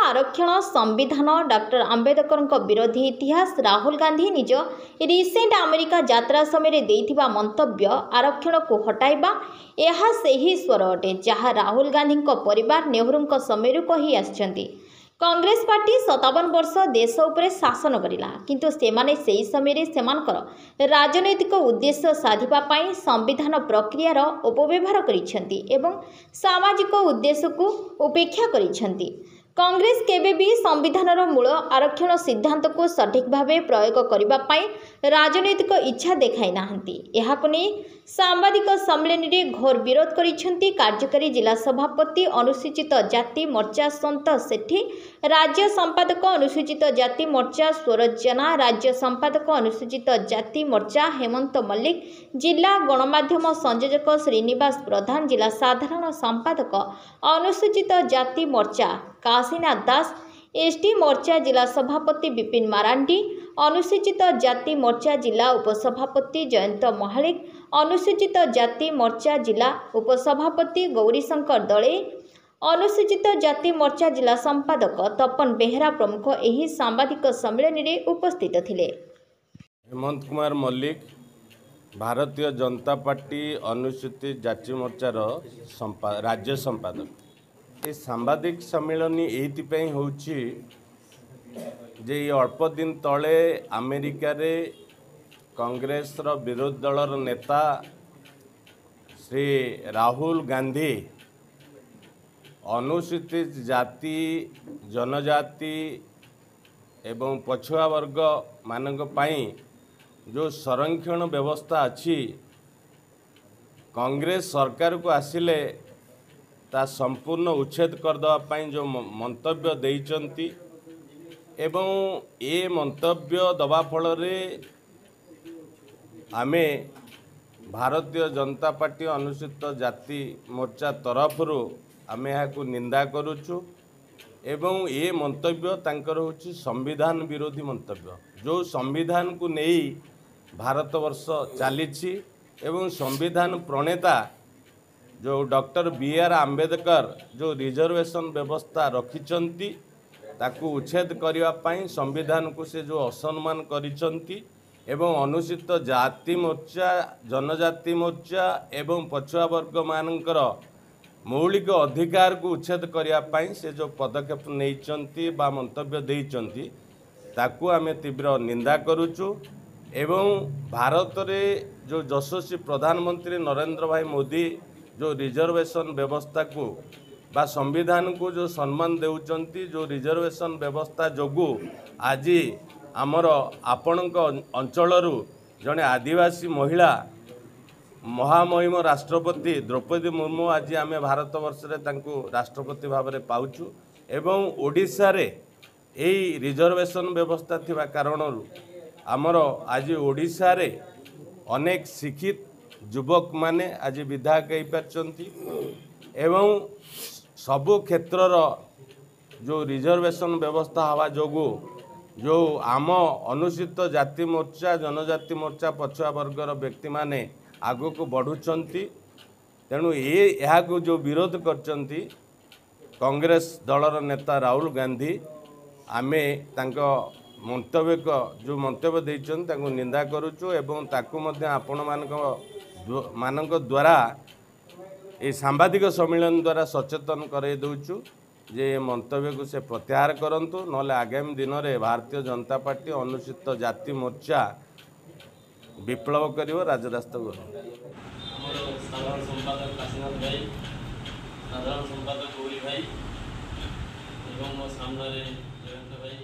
आरक्षण संविधान डॉक्टर आंबेडकर विरोधी इतिहास राहुल गांधी निज रिसेंट अमेरिका यात्रा समय देइथिबा मंतव्य आरक्षण को हटाइबा यह सही स्वर अटे जहाँ राहुल गांधी परिवार नेहरू समय कही आछंती। कांग्रेस पार्टी 57 वर्ष देश उपरे शासन करिला किंतु सेमाने सेही समय सेमानकर राजनैतिक उद्देश्य साधिबा पाई संविधान प्रक्रियार अपव्यवहार करिसेंती एवं सामाजिक उद्देश्य को उपेक्षा करिसेंती। कांग्रेस केबे भी संविधानर मूल आरक्षण सिद्धांत को सठिक भावे प्रयोग करने पाई राजनैतिक इच्छा देखाई नाहंती। एहाको नै सांबादिक सम्मेलन में घोर विरोध करिसेंती कार्यकारी जिला सभापति अनुसूचित जाति मोर्चा संत सेठी, राज्य संपादक अनुसूचित जाति मोर्चा स्वरज जेना, राज्य संपादक अनुसूचित जाति मोर्चा हेमंत मल्लिक, जिला गणमाध्यम संयोजक श्रीनिवास प्रधान, जिला साधारण संपादक अनुसूचित जाति मोर्चा काशीनाथ दास, एसटी मोर्चा जिला सभापति विपिन मारांडी, अनुसूचित जाति मोर्चा जिला उपसभापति जयंत महालिक, अनुसूचित जाति मोर्चा जिला उपसभापति गौरीशंकर दले, अनुसूचित जाति मोर्चा जिला संपादक तपन बेहरा प्रमुख एही सांबादिक सम्मेलन में उपस्थित थिले। हेमंत कुमार मल्लिक भारतीय जनता पार्टी अनुसूचित जाति मोर्चार राज्य संपादक। ये सांबादिक सम्मेलन ये होची जे अल्प दिन तले अमेरिका रे कांग्रेस विरोधी दलर नेता श्री राहुल गांधी अनुसूचित जाति जनजाति एवं पछुआ वर्ग मानक पाई जो संरक्षण व्यवस्था अच्छी कांग्रेस सरकार को आसिले ता संपूर्ण उच्छेद करदेवाई जो मंतव्य देइचंती एवं ये मंतव्य दबा फल आमे भारतीय जनता पार्टी अनुसूचित जाति मोर्चा तरफरु आमे यहाँ निंदा करुचु एवं ये मंतव्य तांकर होची संविधान विरोधी मंतव्य। जो संविधान को नहीं भारतवर्ष चली एवं संविधान प्रणेता जो डॉक्टर बी.आर. आंबेडकर जो रिजर्वेशन व्यवस्था रखिचंती ताकू उच्छेद करने संविधान को से जो असम्मान करिचंती एवं अनुसूचित जाति मोर्चा जनजाति मोर्चा एवं पछुआ वर्ग मानकर मौलिक अधिकार को उच्छेद करने से जो पदक्षेप नहीं बा मंतव्य देइचंती ताकू आमे तीव्र निंदा करुचु एवं भारत रे जो यशस्वी प्रधानमंत्री नरेंद्र भाई मोदी जो रिजर्वेशन व्यवस्था को बा संविधान को जो सम्मान देउचंती जो रिजर्वेशन व्यवस्था जोगु आज आमर आपणक अंचलरू जड़े आदिवासी महिला महामहिम राष्ट्रपति द्रौपदी मुर्मू आज आम भारत वर्ष राष्ट्रपति भाव में पाउचु एवं ओडिशा रे यही रिजर्वेशन व्यवस्था थिबा कारणरू आमर आज ओडिशा रे अनेक शिक्षित युवक माने आज विधायक हो पारछंती एवं सबु क्षेत्रर जो रिजर्वेशन व्यवस्था हवा जोगु जो आम अनुसूचित जाति मोर्चा जनजाति मोर्चा पछुआ वर्गर व्यक्ति माने आगो को बढ़ुचंती तेणु ये जो विरोध करचंती कांग्रेस दलर नेता राहुल गांधी आमे तांको मंतव्य जो मंतव्य देइचन तांको निंदा करुचु एवं ताकू मध्य आपण मानक द्वारा ये सांबादिक सम्मेलन द्वारा सचेतन कराई दउचु जे मंतव्य को से प्रत्याहार करंतु नले आगामी दिन में भारतीय जनता पार्टी अनुसूचित जाति मोर्चा विप्लव करिवो राजरास्ता को साधारण संपादक काशीनाथ भाई साधारण संपादक गौरी भाई एवं सामने जयंत भाई